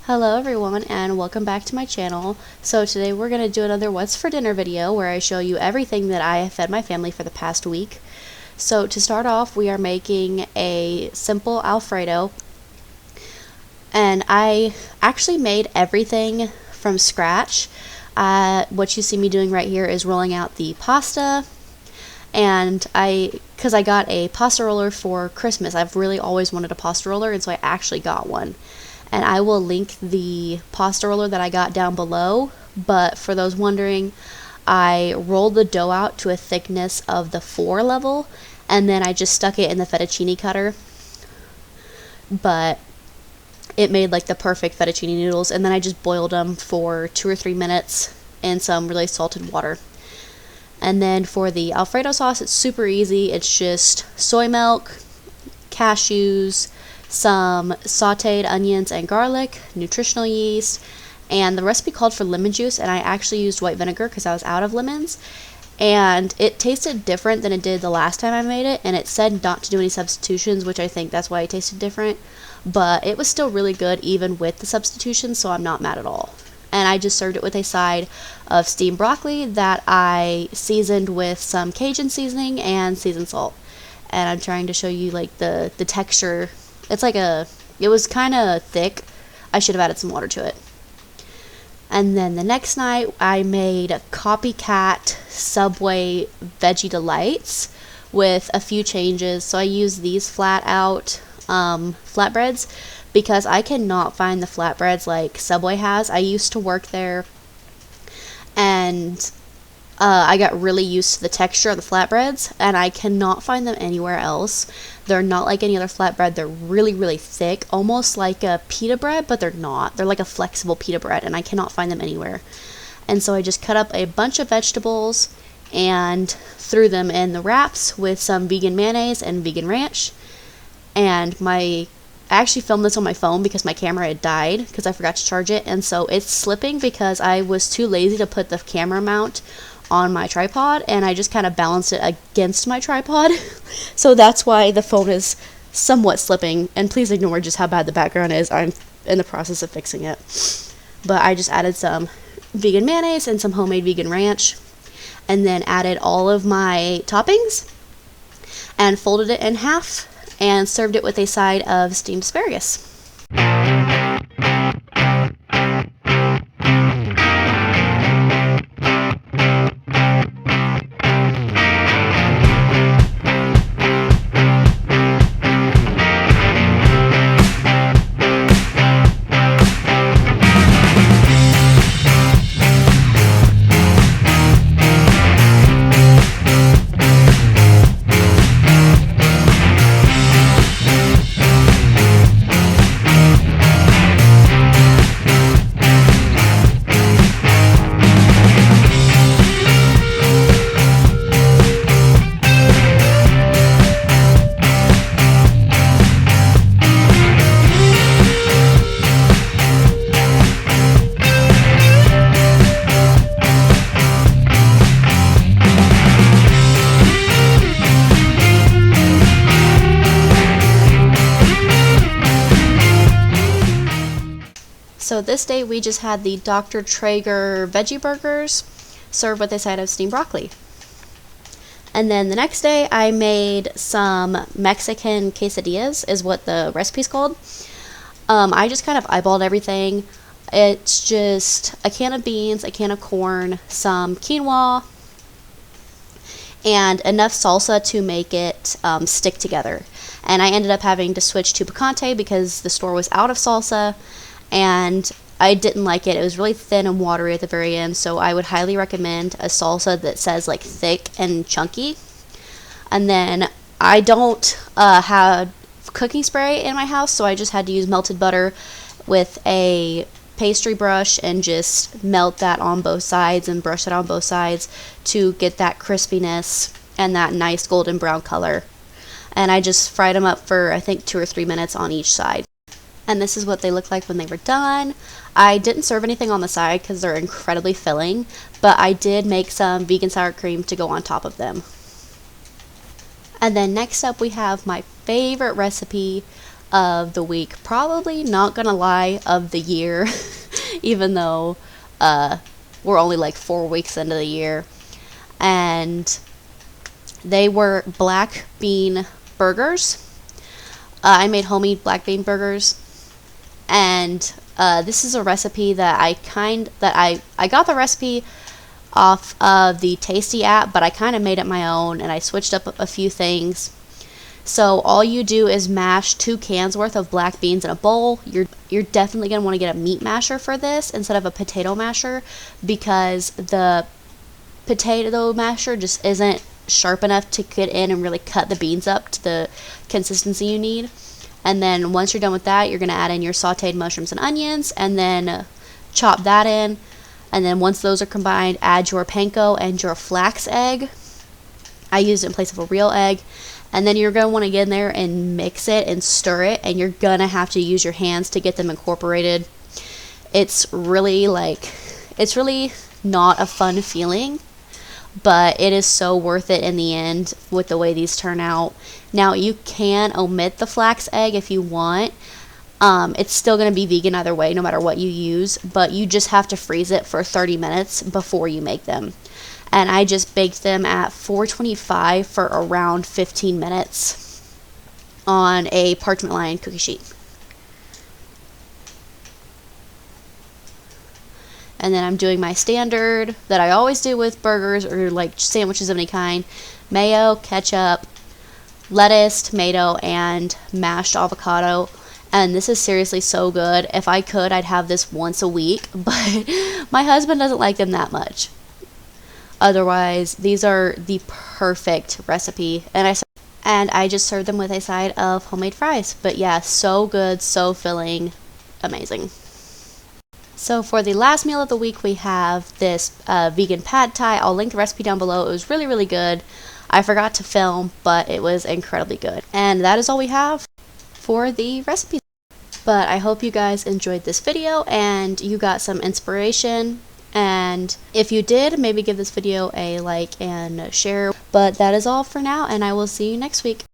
Hello everyone and welcome back to my channel. So today we're going to do another what's for dinner video where I show you everything that I have fed my family for the past week. So to start off, we are making a simple Alfredo, and I actually made everything from scratch. What you see me doing right here is rolling out the pasta, and because I got a pasta roller for Christmas. I've really always wanted a pasta roller, and so I actually got one. And I will link the pasta roller that I got down below, but for those wondering, I rolled the dough out to a thickness of the 4 level, and then I just stuck it in the fettuccine cutter. But it made like the perfect fettuccine noodles, and then I just boiled them for 2 or 3 minutes in some really salted water. And then for the Alfredo sauce, it's super easy. It's just soy milk, cashews, some sauteed onions and garlic, nutritional yeast, and the recipe called for lemon juice, and I actually used white vinegar because I was out of lemons. And it tasted different than it did the last time I made it, and it said not to do any substitutions, which I think that's why it tasted different. But it was still really good even with the substitutions, so I'm not mad at all. And I just served it with a side of steamed broccoli that I seasoned with some Cajun seasoning and seasoned salt. And I'm trying to show you like the texture. It was kind of thick. I should have added some water to it. And then the next night, I made copycat Subway Veggie Delights with a few changes. So I used these flat out flatbreads because I cannot find the flatbreads like Subway has. I used to work there, and I got really used to the texture of the flatbreads, and I cannot find them anywhere else. They're not like any other flatbread. They're really, really thick, almost like a pita bread, but they're not. They're like a flexible pita bread, and I cannot find them anywhere. And so I just cut up a bunch of vegetables and threw them in the wraps with some vegan mayonnaise and vegan ranch. And I actually filmed this on my phone because my camera had died because I forgot to charge it, and so it's slipping because I was too lazy to put the camera mount on my tripod, and I just kind of balanced it against my tripod. So that's why the phone is somewhat slipping, and please ignore just how bad the background is. I'm in the process of fixing it. But I just added some vegan mayonnaise and some homemade vegan ranch, and then added all of my toppings and folded it in half and served it with a side of steamed asparagus. So this day we just had the Dr. Traeger veggie burgers served with a side of steamed broccoli. And then the next day I made some Mexican quesadillas, is what the recipe's called. I just kind of eyeballed everything. It's just a can of beans, a can of corn, some quinoa, and enough salsa to make it stick together. And I ended up having to switch to picante because the store was out of salsa, and I didn't like it. It was really thin and watery at the very end, so I would highly recommend a salsa that says like thick and chunky. And then I don't have cooking spray in my house, so I just had to use melted butter with a pastry brush and just melt that on both sides and brush it on both sides to get that crispiness and that nice golden brown color. And I just fried them up for I think 2 or 3 minutes on each side. And this is what they look like when they were done. I didn't serve anything on the side because they're incredibly filling, but I did make some vegan sour cream to go on top of them. And then next up we have my favorite recipe of the week, probably not gonna lie, of the year, even though we're only like 4 weeks into the year. And they were black bean burgers. I made homemade black bean burgers, and this is a recipe that I got the recipe off of the Tasty app, but I kind of made it my own, and I switched up a few things. So all you do is mash 2 cans worth of black beans in a bowl. You're definitely going to want to get a meat masher for this instead of a potato masher, because the potato masher just isn't sharp enough to get in and really cut the beans up to the consistency you need. And then once you're done with that, you're going to add in your sauteed mushrooms and onions, and then chop that in. And then once those are combined, add your panko and your flax egg. I used it in place of a real egg. And then you're going to want to get in there and mix it and stir it, and you're going to have to use your hands to get them incorporated. It's really not a fun feeling, but it is so worth it in the end with the way these turn out. Now, you can omit the flax egg if you want. It's still going to be vegan either way, no matter what you use, but you just have to freeze it for 30 minutes before you make them. And I just baked them at 425 for around 15 minutes on a parchment lined cookie sheet. And then I'm doing my standard that I always do with burgers or like sandwiches of any kind: mayo, ketchup, lettuce, tomato, and mashed avocado. And this is seriously so good. If I could, I'd have this once a week, but my husband doesn't like them that much. Otherwise, these are the perfect recipe, and I just served them with a side of homemade fries. But yeah, so good, so filling, amazing. So for the last meal of the week, we have this vegan pad thai. I'll link the recipe down below. It was really, really good. I forgot to film, but it was incredibly good. And that is all we have for the recipe. But I hope you guys enjoyed this video and you got some inspiration. And if you did, maybe give this video a like and share. But that is all for now, and I will see you next week.